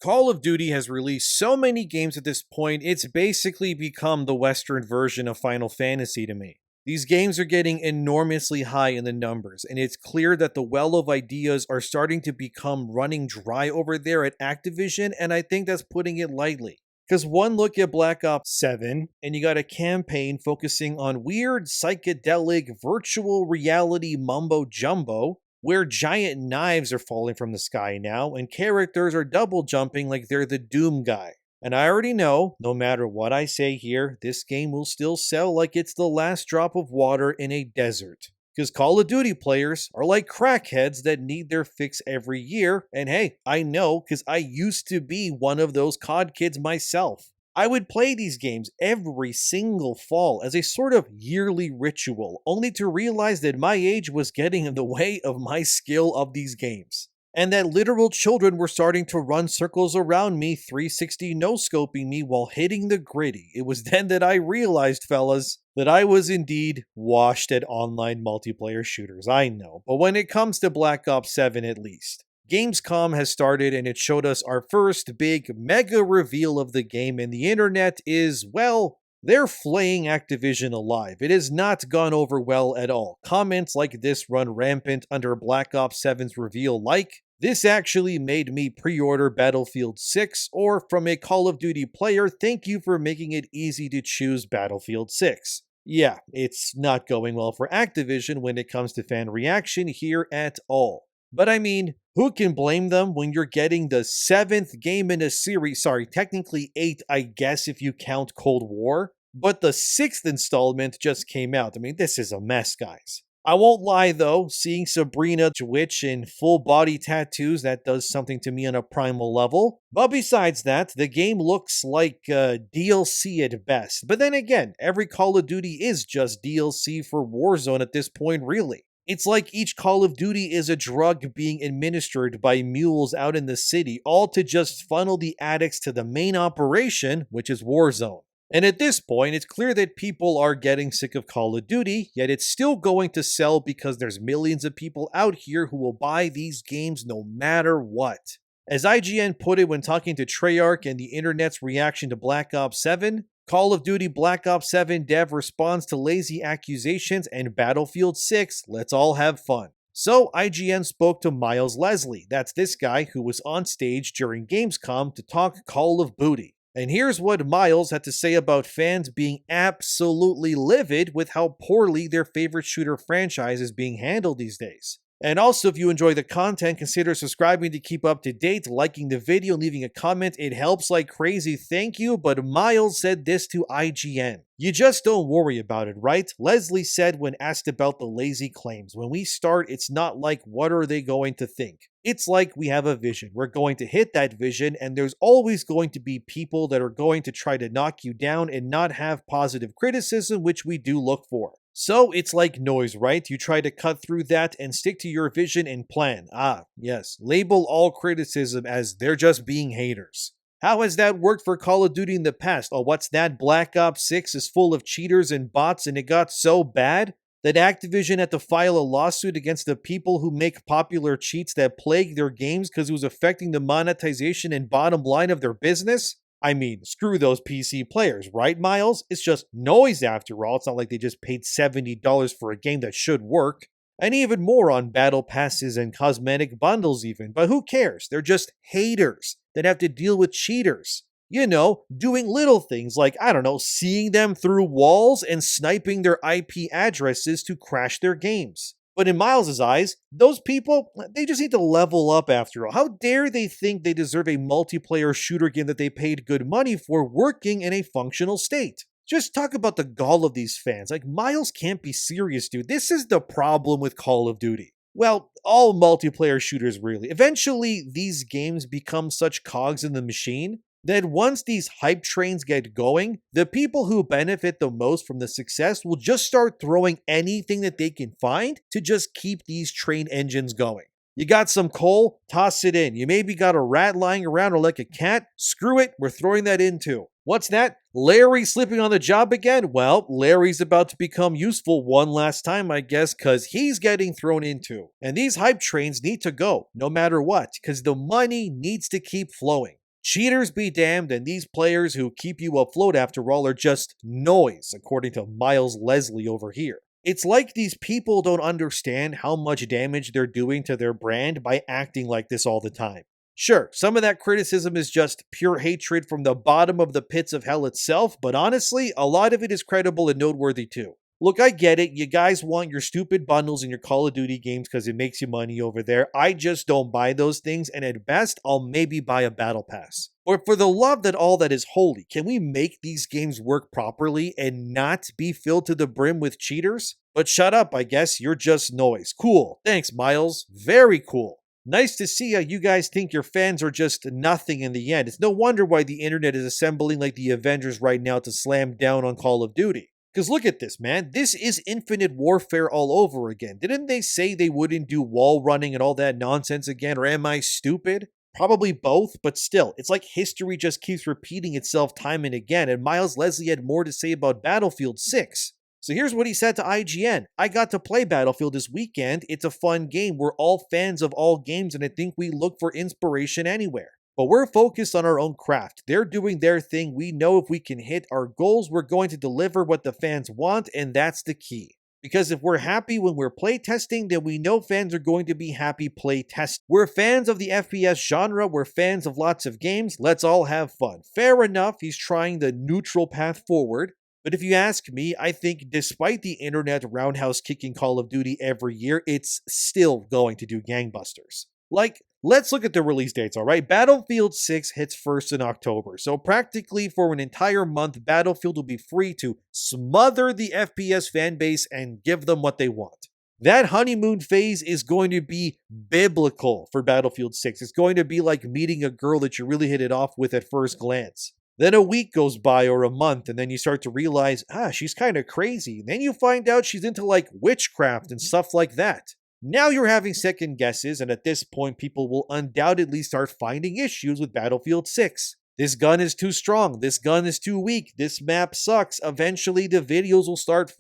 Call of Duty has released so many games at this point, it's basically become the Western version of Final Fantasy to me. These games are getting enormously high in the numbers, and it's clear that the well of ideas are starting to become running dry over there at Activision, and I think that's putting it lightly. Because one look at Black Ops 7, and you got a campaign focusing on weird, psychedelic, virtual reality mumbo jumbo, where giant knives are falling from the sky now, and characters are double jumping like they're the Doom guy. And I already know, no matter what I say here, this game will still sell like it's the last drop of water in a desert. Because Call of Duty players are like crackheads that need their fix every year, and hey, I know because I used to be one of those COD kids myself. I would play these games every single fall as a sort of yearly ritual, only to realize that my age was getting in the way of my skill of these games. And that literal children were starting to run circles around me, 360 no-scoping me while hitting the gritty. It was then that I realized, fellas, that I was indeed washed at online multiplayer shooters. I know, but when it comes to Black Ops 7 at least, Gamescom has started and it showed us our first big mega reveal of the game, and the internet is, well, they're flaying Activision alive. It has not gone over well at all. Comments like this run rampant under Black Ops 7's reveal like, "This actually made me pre-order Battlefield 6," or from a Call of Duty player, "Thank you for making it easy to choose Battlefield 6." Yeah, it's not going well for Activision when it comes to fan reaction here at all. But I mean, who can blame them when you're getting the 7th game in a series? Sorry, technically 8, I guess, if you count Cold War. But the 6th installment just came out. I mean, this is a mess, guys. I won't lie though, seeing Sabrina Witch in full body tattoos, that does something to me on a primal level. But besides that, the game looks like DLC at best. But then again, every Call of Duty is just DLC for Warzone at this point, really. It's like each Call of Duty is a drug being administered by mules out in the city, all to just funnel the addicts to the main operation, which is Warzone. And at this point, it's clear that people are getting sick of Call of Duty, yet it's still going to sell because there's millions of people out here who will buy these games no matter what. As IGN put it when talking to Treyarch and the internet's reaction to Black Ops 7, Call of Duty Black Ops 7 dev responds to lazy accusations, and Battlefield 6, let's all have fun. So IGN spoke to Miles Leslie, that's this guy who was on stage during Gamescom to talk Call of Booty. And here's what Miles had to say about fans being absolutely livid with how poorly their favorite shooter franchise is being handled these days. And also, if you enjoy the content, consider subscribing to keep up to date, liking the video, leaving a comment. It helps like crazy, thank you. But Miles said this to IGN. "You just don't worry about it, right?" Leslie said when asked about the lazy claims. "When we start, it's not like, what are they going to think? It's like we have a vision. We're going to hit that vision, and there's always going to be people that are going to try to knock you down and not have positive criticism, which we do look for. So it's like noise, right? You try to cut through that and stick to your vision and plan. Ah, yes, label all criticism as they're just being haters." How has that worked for Call of Duty in the past? Oh, what's that? Black Ops 6 is full of cheaters and bots, and it got so bad that Activision had to file a lawsuit against the people who make popular cheats that plague their games because it was affecting the monetization and bottom line of their business? I mean, screw those PC players, right, Miles? It's just noise after all. It's not like they just paid $70 for a game that should work. And even more on battle passes and cosmetic bundles even. But who cares? They're just haters that have to deal with cheaters. You know, doing little things like, I don't know, seeing them through walls and sniping their IP addresses to crash their games. But in Miles's eyes, those people, they just need to level up after all. How dare they think they deserve a multiplayer shooter game that they paid good money for working in a functional state? Just talk about the gall of these fans. Like, Miles can't be serious, dude. This is the problem with Call of Duty. Well, all multiplayer shooters really. Eventually, these games become such cogs in the machine that once these hype trains get going, the people who benefit the most from the success will just start throwing anything that they can find to just keep these train engines going. You got some coal? Toss it in. You maybe got a rat lying around or like a cat? Screw it, we're throwing that in too. What's that? Larry sleeping on the job again? Well, Larry's about to become useful one last time, I guess, because he's getting thrown into. And these hype trains need to go, no matter what, because the money needs to keep flowing. Cheaters be damned, and these players who keep you afloat after all are just noise, according to Miles Leslie over here. It's like these people don't understand how much damage they're doing to their brand by acting like this all the time. Sure, some of that criticism is just pure hatred from the bottom of the pits of hell itself, but honestly, a lot of it is credible and noteworthy too. Look, I get it. You guys want your stupid bundles in your Call of Duty games because it makes you money over there. I just don't buy those things, and at best, I'll maybe buy a battle pass. Or for the love that all that is holy, can we make these games work properly and not be filled to the brim with cheaters? But shut up, I guess. You're just noise. Cool. Thanks, Miles. Very cool. Nice to see how you guys think your fans are just nothing in the end. It's no wonder why the internet is assembling like the Avengers right now to slam down on Call of Duty. Because look at this, man. This is Infinite Warfare all over again. Didn't they say they wouldn't do wall running and all that nonsense again? Or am I stupid? Probably both, but still, it's like history just keeps repeating itself time and again, and Miles Leslie had more to say about Battlefield 6. So here's what he said to IGN. I got to play Battlefield this weekend. It's a fun game. We're all fans of all games, and I think we look for inspiration anywhere. But we're focused on our own craft. They're doing their thing. We know if we can hit our goals, we're going to deliver what the fans want, and that's the key. Because if we're happy when we're playtesting, then we know fans are going to be happy playtesting. We're fans of the FPS genre, we're fans of lots of games, let's all have fun. Fair enough, he's trying the neutral path forward. But if you ask me, I think despite the internet roundhouse kicking Call of Duty every year, it's still going to do gangbusters. Like, let's look at the release dates, alright? Battlefield 6 hits first in October, so practically for an entire month, Battlefield will be free to smother the FPS fanbase and give them what they want. That honeymoon phase is going to be biblical for Battlefield 6. It's going to be like meeting a girl that you really hit it off with at first glance. Then a week goes by or a month, and then you start to realize, she's kind of crazy. Then you find out she's into like witchcraft and stuff like that. Now you're having second guesses, and at this point, people will undoubtedly start finding issues with Battlefield 6. This gun is too strong. This gun is too weak. This map sucks. Eventually, the videos will start,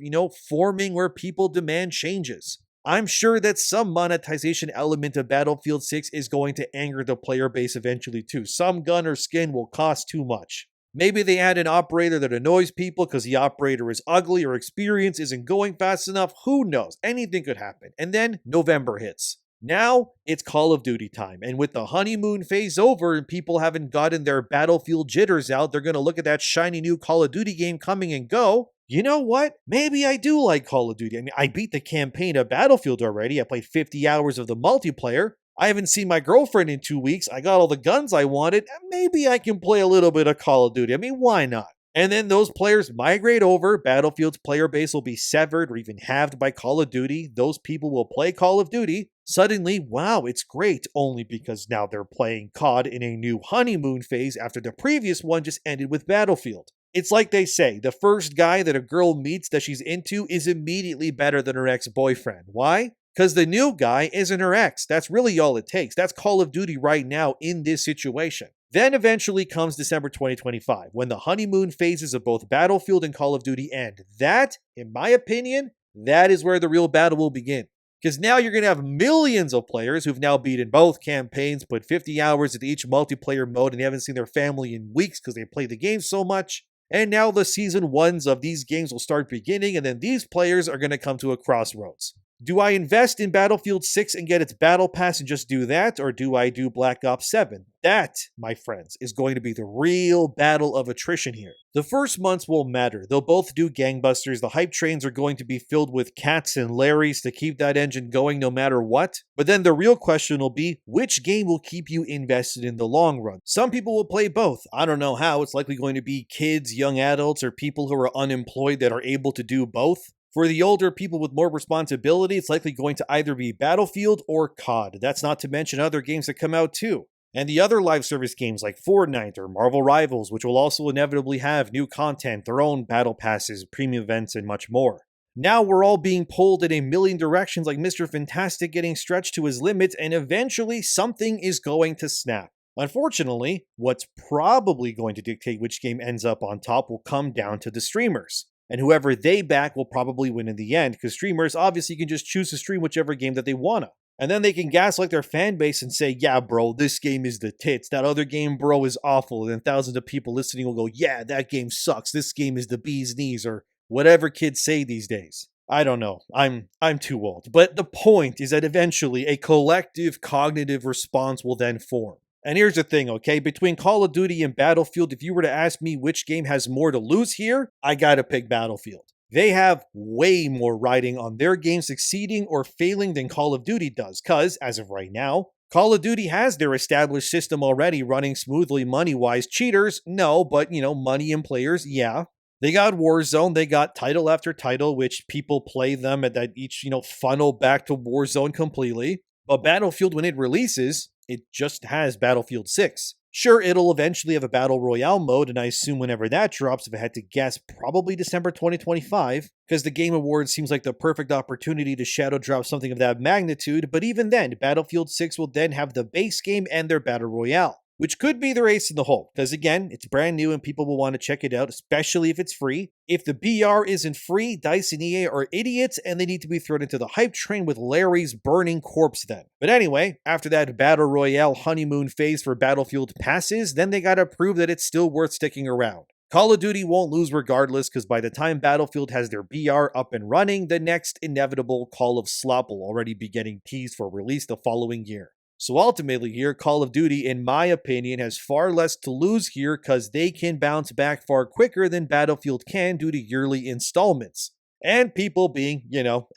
forming where people demand changes. I'm sure that some monetization element of Battlefield 6 is going to anger the player base eventually too. Some gun or skin will cost too much. Maybe they add an operator that annoys people because the operator is ugly or experience isn't going fast enough. Who knows? Anything could happen. And then November hits. Now it's Call of Duty time. And with the honeymoon phase over and people haven't gotten their Battlefield jitters out, they're going to look at that shiny new Call of Duty game coming and go, you know what? Maybe I do like Call of Duty. I mean, I beat the campaign of Battlefield already. I played 50 hours of the multiplayer. I haven't seen my girlfriend in 2 weeks. I got all the guns I wanted. Maybe I can play a little bit of Call of Duty. I mean, why not? And then those players migrate over. Battlefield's player base will be severed or even halved by Call of Duty. Those people will play Call of Duty. Suddenly, wow, it's great, only because now they're playing COD in a new honeymoon phase after the previous one just ended with Battlefield. It's like they say, the first guy that a girl meets that she's into is immediately better than her ex-boyfriend. Why? Because the new guy isn't her ex. That's really all it takes. That's Call of Duty right now in this situation. Then eventually comes December 2025, when the honeymoon phases of both Battlefield and Call of Duty end. That, in my opinion, that is where the real battle will begin. Because now you're going to have millions of players who've now beaten both campaigns, put 50 hours into each multiplayer mode, and they haven't seen their family in weeks because they play the game so much. And now the season ones of these games will start beginning, and then these players are going to come to a crossroads. Do I invest in Battlefield 6 and get its battle pass and just do that, or do I do Black Ops 7? That, my friends, is going to be the real battle of attrition here. The first months won't matter. They'll both do gangbusters. The hype trains are going to be filled with cats and Larrys to keep that engine going no matter what. But then the real question will be, which game will keep you invested in the long run? Some people will play both. I don't know how. It's likely going to be kids, young adults, or people who are unemployed that are able to do both. For the older people with more responsibility, it's likely going to either be Battlefield or COD. That's not to mention other games that come out too. And the other live service games like Fortnite or Marvel Rivals, which will also inevitably have new content, their own battle passes, premium events, and much more. Now we're all being pulled in a million directions like Mr. Fantastic getting stretched to his limits, and eventually something is going to snap. Unfortunately, what's probably going to dictate which game ends up on top will come down to the streamers. And whoever they back will probably win in the end, because streamers obviously can just choose to stream whichever game that they wanna. And then they can gaslight their fan base and say, yeah, bro, this game is the tits. That other game, bro, is awful. And then thousands of people listening will go, yeah, that game sucks. This game is the bee's knees, or whatever kids say these days. I don't know. I'm too old. But the point is that eventually a collective cognitive response will then form. And here's the thing, okay? Between Call of Duty and Battlefield, if you were to ask me which game has more to lose here, I gotta pick Battlefield. They have way more riding on their game succeeding or failing than Call of Duty does, because, as of right now, Call of Duty has their established system already running smoothly money-wise. Cheaters, no, but, money and players, yeah. They got Warzone, they got title after title, which people play them and that each, funnel back to Warzone completely. But Battlefield, when it releases, it just has Battlefield 6. Sure, it'll eventually have a Battle Royale mode, and I assume whenever that drops, if I had to guess, probably December 2025, because the Game Awards seems like the perfect opportunity to shadow drop something of that magnitude, but even then, Battlefield 6 will then have the base game and their Battle Royale, which could be their ace in the hole, because again, it's brand new and people will want to check it out, especially if it's free. If the BR isn't free, DICE and EA are idiots and they need to be thrown into the hype train with Larry's burning corpse then. But anyway, after that Battle Royale honeymoon phase for Battlefield passes, then they gotta prove that it's still worth sticking around. Call of Duty won't lose regardless, because by the time Battlefield has their BR up and running, the next inevitable Call of Slop will already be getting teased for release the following year. So ultimately here, Call of Duty, in my opinion, has far less to lose here because they can bounce back far quicker than Battlefield can due to yearly installments. And people being,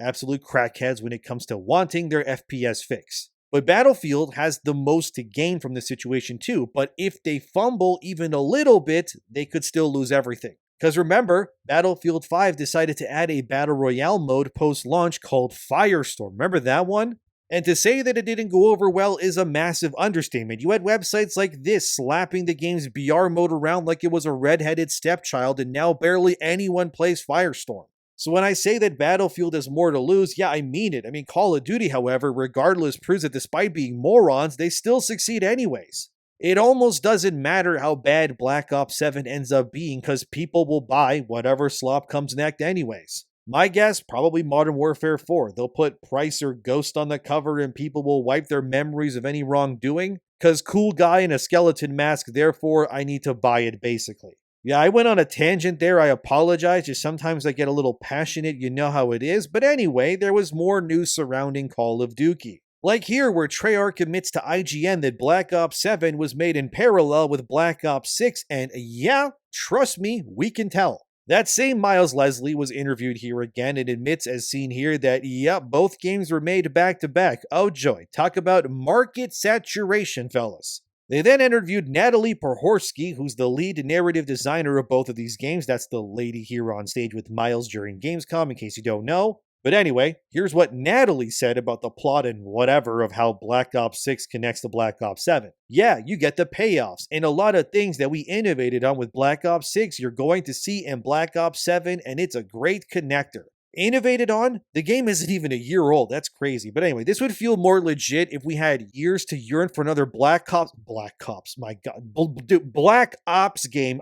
absolute crackheads when it comes to wanting their FPS fix. But Battlefield has the most to gain from the situation too, but if they fumble even a little bit, they could still lose everything. Because remember, Battlefield 5 decided to add a Battle Royale mode post-launch called Firestorm. Remember that one? And to say that it didn't go over well is a massive understatement. You had websites like this slapping the game's BR mode around like it was a redheaded stepchild, and now barely anyone plays Firestorm. So when I say that Battlefield has more to lose, yeah, I mean it. Call of Duty, however, regardless, proves that despite being morons, they still succeed anyways. It almost doesn't matter how bad Black Ops 7 ends up being, because people will buy whatever slop comes next anyways. My guess, probably Modern Warfare 4. They'll put Price or Ghost on the cover and people will wipe their memories of any wrongdoing. Cause cool guy in a skeleton mask, therefore I need to buy it basically. Yeah, I went on a tangent there, I apologize, just sometimes I get a little passionate, you know how it is. But anyway, there was more news surrounding Call of Duty. Like here, where Treyarch admits to IGN that Black Ops 7 was made in parallel with Black Ops 6, and yeah, trust me, we can tell. That same Miles Leslie was interviewed here again and admits, as seen here, that yep, both games were made back to back. Oh joy, talk about market saturation, fellas. They then interviewed Natalie Pohorsky, who's the lead narrative designer of both of these games. That's the lady here on stage with Miles during Gamescom, in case you don't know. But anyway, here's what Natalie said about the plot and whatever of how Black Ops 6 connects to Black Ops 7. Yeah, you get the payoffs, and a lot of things that we innovated on with Black Ops 6 you're going to see in Black Ops 7, and it's a great connector. Innovated on? The game isn't even a year old, that's crazy. But anyway, this would feel more legit if we had years to yearn for another Black Ops, my god, Black Ops game,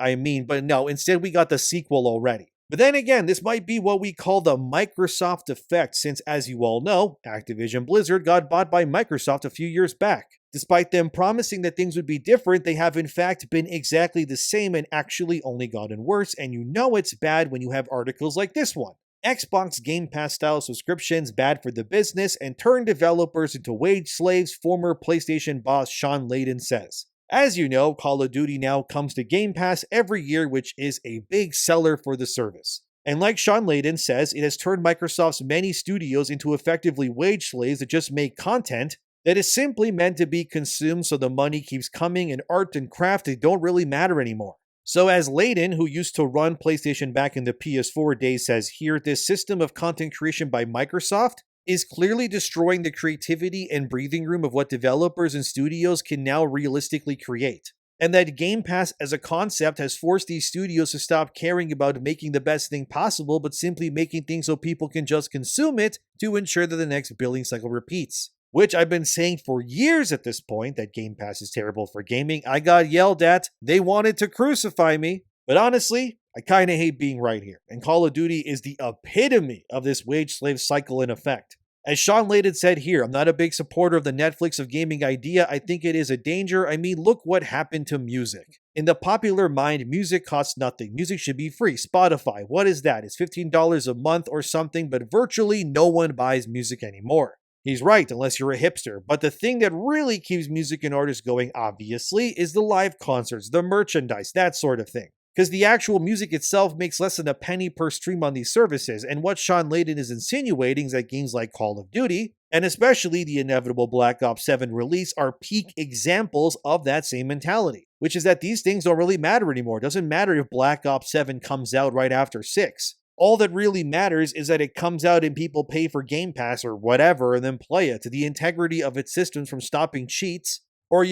but no, instead we got the sequel already. But then again, this might be what we call the Microsoft effect, since as you all know, Activision Blizzard got bought by Microsoft a few years back. Despite them promising that things would be different, they have in fact been exactly the same and actually only gotten worse, and you know it's bad when you have articles like this one. Xbox Game Pass style subscriptions bad for the business and turn developers into wage slaves, former PlayStation boss Sean Layden says. As you know, Call of Duty now comes to Game Pass every year, which is a big seller for the service. And like Sean Layden says, it has turned Microsoft's many studios into effectively wage slaves that just make content that is simply meant to be consumed so the money keeps coming and art and craft they don't really matter anymore. So as Layden, who used to run PlayStation back in the PS4 days, says here, this system of content creation by Microsoft is clearly destroying the creativity and breathing room of what developers and studios can now realistically create. And that Game Pass as a concept has forced these studios to stop caring about making the best thing possible, but simply making things so people can just consume it to ensure that the next billing cycle repeats. Which I've been saying for years at this point, that Game Pass is terrible for gaming. I got yelled at. They wanted to crucify me. But honestly, I kinda hate being right here. And Call of Duty is the epitome of this wage slave cycle in effect. As Sean Layden said here, I'm not a big supporter of the Netflix of gaming idea. I think it is a danger. I mean, look what happened to music. In the popular mind, music costs nothing. Music should be free. Spotify, what is that? It's $15 a month or something, but virtually no one buys music anymore. He's right, unless you're a hipster. But the thing that really keeps music and artists going, obviously, is the live concerts, the merchandise, that sort of thing. Because the actual music itself makes less than a penny per stream on these services, and what Sean Layden is insinuating is that games like Call of Duty, and especially the inevitable Black Ops 7 release, are peak examples of that same mentality. Which is that these things don't really matter anymore. It doesn't matter if Black Ops 7 comes out right after 6. All that really matters is that it comes out and people pay for Game Pass or whatever and then play it. The integrity of its systems from stopping cheats or,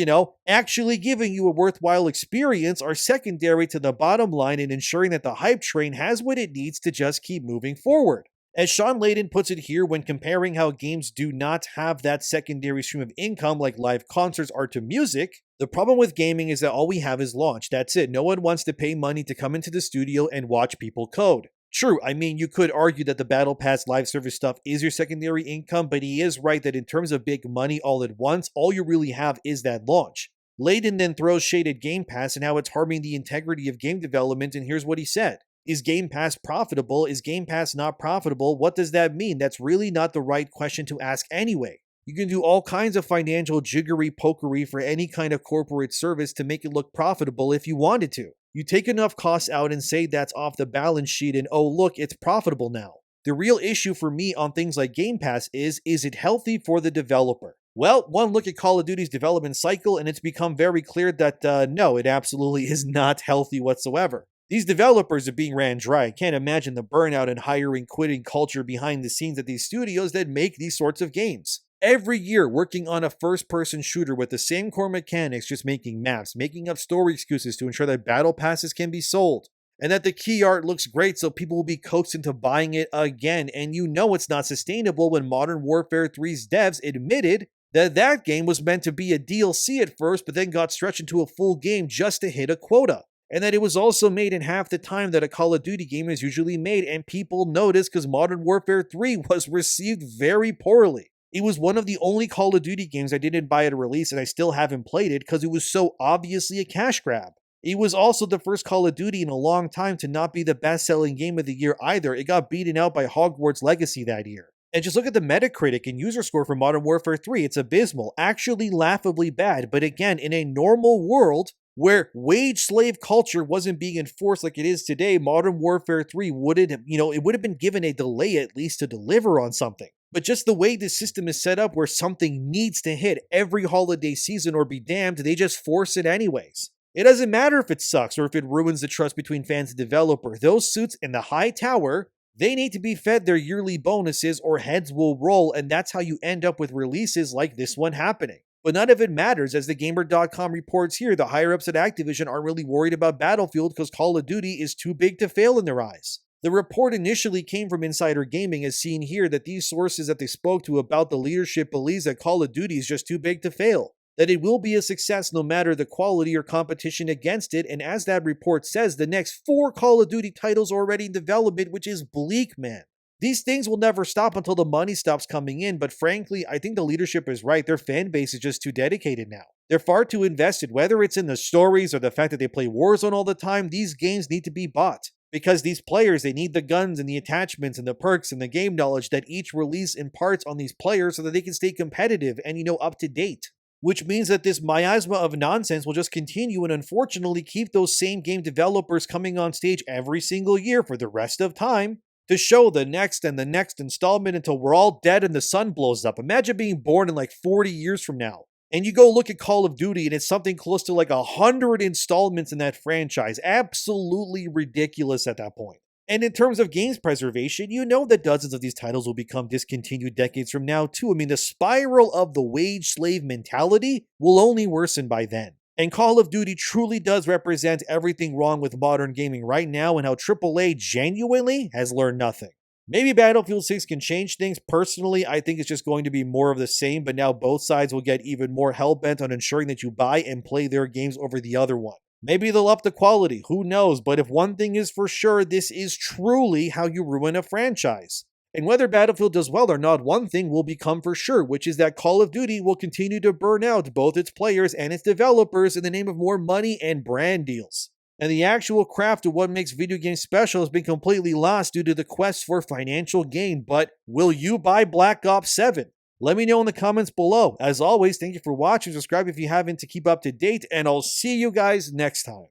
actually giving you a worthwhile experience are secondary to the bottom line and ensuring that the hype train has what it needs to just keep moving forward. As Sean Layden puts it here when comparing how games do not have that secondary stream of income like live concerts are to music, the problem with gaming is that all we have is launch. That's it. No one wants to pay money to come into the studio and watch people code. True, I mean, you could argue that the Battle Pass live service stuff is your secondary income, but he is right that in terms of big money all at once, all you really have is that launch. Layden then throws shade at Game Pass and how it's harming the integrity of game development, and here's what he said. Is Game Pass profitable? Is Game Pass not profitable? What does that mean? That's really not the right question to ask anyway. You can do all kinds of financial jiggery pokery for any kind of corporate service to make it look profitable if you wanted to. You take enough costs out and say that's off the balance sheet and oh look, it's profitable now. The real issue for me on things like Game Pass is it healthy for the developer? Well, one look at Call of Duty's development cycle and it's become very clear that no, it absolutely is not healthy whatsoever. These developers are being ran dry. I can't imagine the burnout and hiring, quitting culture behind the scenes at these studios that make these sorts of games. Every year working on a first-person shooter with the same core mechanics, just making maps, making up story excuses to ensure that battle passes can be sold, and that the key art looks great so people will be coaxed into buying it again, and you know it's not sustainable when Modern Warfare 3's devs admitted that game was meant to be a DLC at first, but then got stretched into a full game just to hit a quota. And that it was also made in half the time that a Call of Duty game is usually made, and people noticed because Modern Warfare 3 was received very poorly. It was one of the only Call of Duty games I didn't buy at a release and I still haven't played it because it was so obviously a cash grab. It was also the first Call of Duty in a long time to not be the best-selling game of the year either. It got beaten out by Hogwarts Legacy that year. And just look at the Metacritic and user score for Modern Warfare 3. It's abysmal, actually laughably bad, but again, in a normal world where wage slave culture wasn't being enforced like it is today, Modern Warfare 3 it would have been given a delay at least to deliver on something. But just the way this system is set up where something needs to hit every holiday season or be damned, they just force it anyways. It doesn't matter if it sucks or if it ruins the trust between fans and developer. Those suits in the high tower, they need to be fed their yearly bonuses or heads will roll, and that's how you end up with releases like this one happening. But none of it matters, as thegamer.com reports here, the higher-ups at Activision aren't really worried about Battlefield because Call of Duty is too big to fail in their eyes. The report initially came from Insider Gaming, as seen here, that these sources that they spoke to about the leadership believes that Call of Duty is just too big to fail, that it will be a success no matter the quality or competition against it, and as that report says, the next 4 Call of Duty titles are already in development, which is bleak, man. These things will never stop until the money stops coming in, but frankly, I think the leadership is right. Their fan base is just too dedicated now. They're far too invested, whether it's in the stories or the fact that they play Warzone all the time. These games need to be bought. Because these players, they need the guns and the attachments and the perks and the game knowledge that each release imparts on these players so that they can stay competitive and, up to date. Which means that this miasma of nonsense will just continue and unfortunately keep those same game developers coming on stage every single year for the rest of time to show the next and the next installment until we're all dead and the sun blows up. Imagine being born in like 40 years from now. And you go look at Call of Duty and it's something close to like 100 installments in that franchise. Absolutely ridiculous at that point. And in terms of games preservation, you know that dozens of these titles will become discontinued decades from now too. I mean, the spiral of the wage slave mentality will only worsen by then. And Call of Duty truly does represent everything wrong with modern gaming right now and how AAA genuinely has learned nothing. Maybe Battlefield 6 can change things. Personally, I think it's just going to be more of the same, but now both sides will get even more hell-bent on ensuring that you buy and play their games over the other one. Maybe they'll up the quality, who knows, but if one thing is for sure, this is truly how you ruin a franchise. And whether Battlefield does well or not, one thing will become for sure, which is that Call of Duty will continue to burn out both its players and its developers in the name of more money and brand deals. And the actual craft of what makes video games special has been completely lost due to the quest for financial gain. But will you buy Black Ops 7? Let me know in the comments below. As always, thank you for watching. Subscribe if you haven't to keep up to date, and I'll see you guys next time.